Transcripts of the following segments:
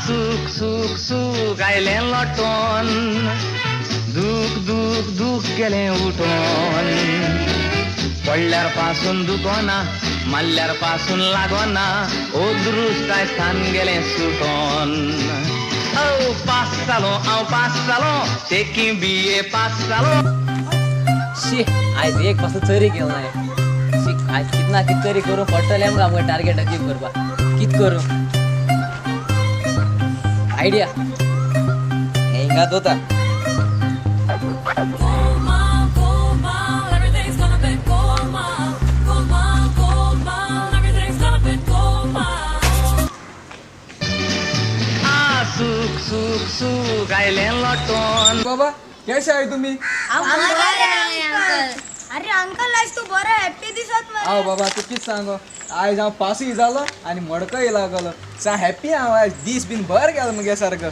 सुख सुख सुख आयलें लोटोन दुख दुख दुख गेलें उठोन पडल्यार पासून दुखोना मारल्यार पासून लागोना ओदृश्टाय स्थान गेलें सुटोन पास जालो हांव पास जालो चेकी BA पास जालो शी आज एक पासून चोरी केलो नाय शी आज कितना कित तरी करू पडटलें आमकां टार्गेट अचीव करपाक कित करू आयडिया हिंगात होता सुख सुख सुख आयलें लोटोन बाबा कैसे आहे तुम्ही अरे अंकल आज तू बरं हॅप्पी दिसत आओ बाबा तू कित सांगो आज हांव पासय जालो आनी मडकय लागलो सा हॅप्पी हांव आज दीस बीन बरें गेलो मगे सारको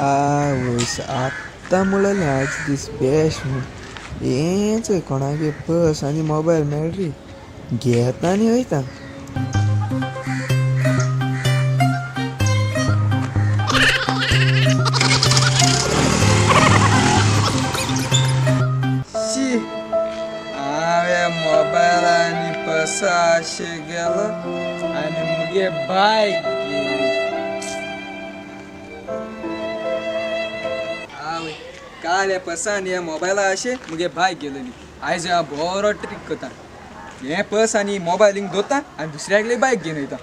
आवयस आत्तां म्हणलें आज दीस बेस्ट म्हूण हेंच कोणागे पर्स आनी मोबायल मेळ्ळी घेता आनी वयता मोबाईल आणि पसाशे गेलो आणि मुगे बाईक काल या पसान या मोबायला अशे मुगे बाईक गेलेली आयज हा बरो ट्रिक करता हे पस आणि मोबायलिंग दोता आणि दुसऱ्याकडे बाईक घेऊन येता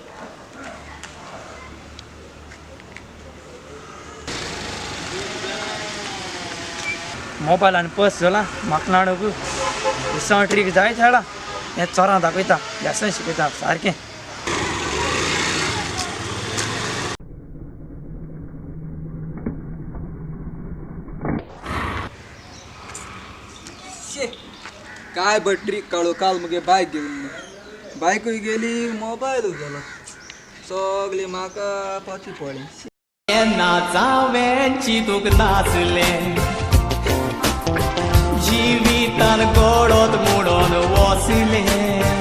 मोबायल आनी पर्स जाला म्हाका नाडोक दिसा ट्रीक जाय झाडा हे चोरां दाखयता लेसन शिकयता सारकें काय बट ट्रिक काढू काल मुगे बाईक घेऊन बायकूय गेली मोबायलूय गेलो सगळी म्हाका पाची पडली नाचावें चितूक नाचलें जिवितान गोडोत मोडोन वसलें